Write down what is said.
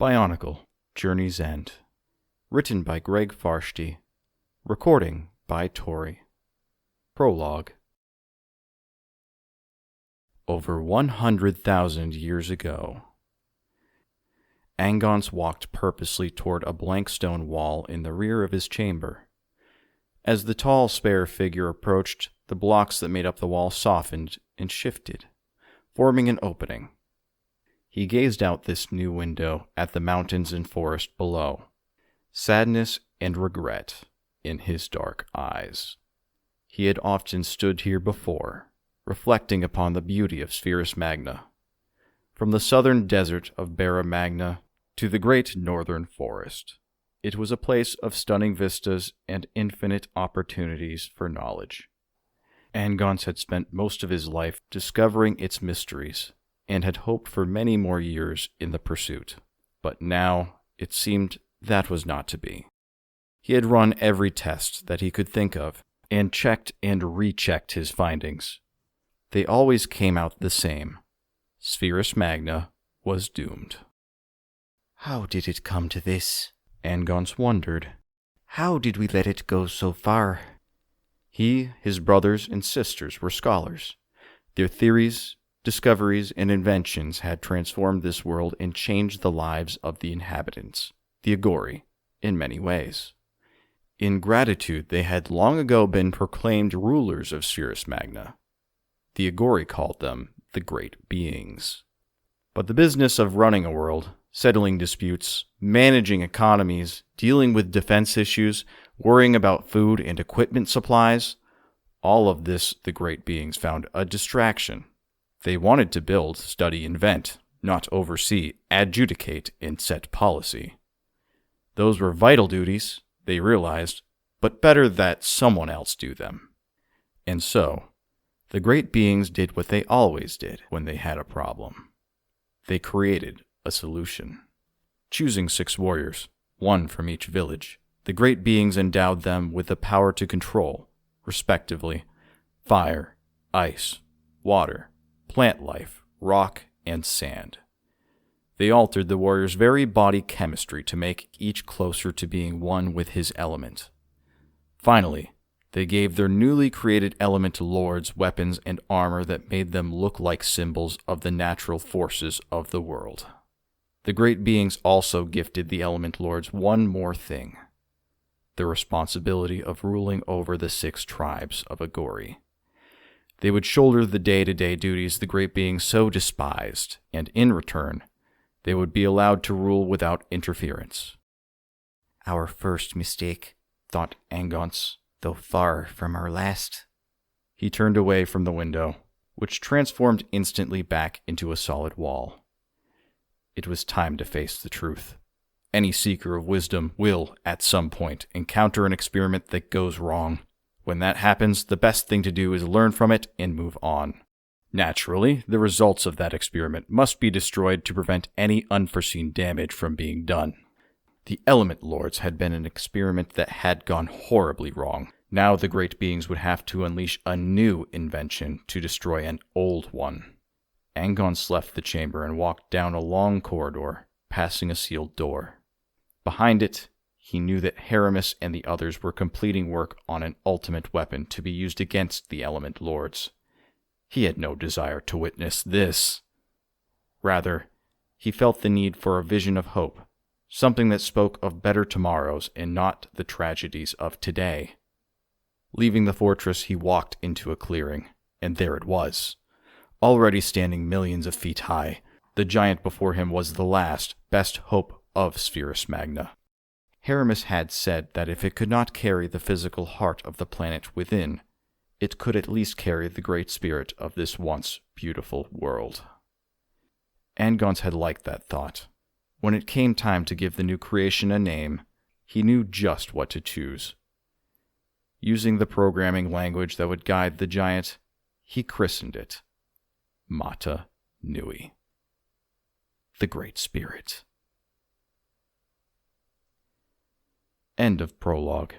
BIONICLE, Journey's End. Written by Greg Farshty. Recording by Tori. Prologue. Over 100,000 years ago, Angons walked purposely toward a blank stone wall in the rear of his chamber. As the tall, spare figure approached, the blocks that made up the wall softened and shifted, forming an opening. He gazed out this new window at the mountains and forest below, sadness and regret in his dark eyes. He had often stood here before, reflecting upon the beauty of Spherus Magna. From the southern desert of Barra Magna to the great northern forest, it was a place of stunning vistas and infinite opportunities for knowledge. Angons had spent most of his life discovering its mysteries, and had hoped for many more years in the pursuit. But now, it seemed that was not to be. He had run every test that he could think of, and checked and rechecked his findings. They always came out the same. Spherus Magna was doomed. How did it come to this? Angons wondered. How did we let it go so far? He, his brothers, and sisters were scholars. Their theories, discoveries, and inventions had transformed this world and changed the lives of the inhabitants, the Agori, in many ways. In gratitude, they had long ago been proclaimed rulers of Spherus Magna. The Agori called them the Great Beings. But the business of running a world, settling disputes, managing economies, dealing with defense issues, worrying about food and equipment supplies, all of this the Great Beings found a distraction. They wanted to build, study, invent, not oversee, adjudicate, and set policy. Those were vital duties, they realized, but better that someone else do them. And so, the Great Beings did what they always did when they had a problem. They created a solution. Choosing 6 warriors, 1 from each village, the Great Beings endowed them with the power to control, respectively, fire, ice, water, plant life, rock, and sand. They altered the warrior's very body chemistry to make each closer to being one with his element. Finally, they gave their newly created element lords weapons and armor that made them look like symbols of the natural forces of the world. The Great Beings also gifted the element lords one more thing: the responsibility of ruling over the 6 tribes of Agori. They would shoulder the day-to-day duties the Great Beings so despised, and in return, they would be allowed to rule without interference. Our first mistake, thought Angons, though far from our last. He turned away from the window, which transformed instantly back into a solid wall. It was time to face the truth. Any seeker of wisdom will, at some point, encounter an experiment that goes wrong. When that happens, the best thing to do is learn from it and move on. Naturally, the results of that experiment must be destroyed to prevent any unforeseen damage from being done. The Element Lords had been an experiment that had gone horribly wrong. Now the Great Beings would have to unleash a new invention to destroy an old one. Angons left the chamber and walked down a long corridor, passing a sealed door. Behind it, he knew that Haramis and the others were completing work on an ultimate weapon to be used against the Element Lords. He had no desire to witness this. Rather, he felt the need for a vision of hope, something that spoke of better tomorrows and not the tragedies of today. Leaving the fortress, he walked into a clearing, and there it was. Already standing millions of feet high, the giant before him was the last, best hope of Spherus Magna. Haramis had said that if it could not carry the physical heart of the planet within, it could at least carry the great spirit of this once beautiful world. Angons had liked that thought. When it came time to give the new creation a name, he knew just what to choose. Using the programming language that would guide the giant, he christened it Mata Nui, the Great Spirit. End of prologue.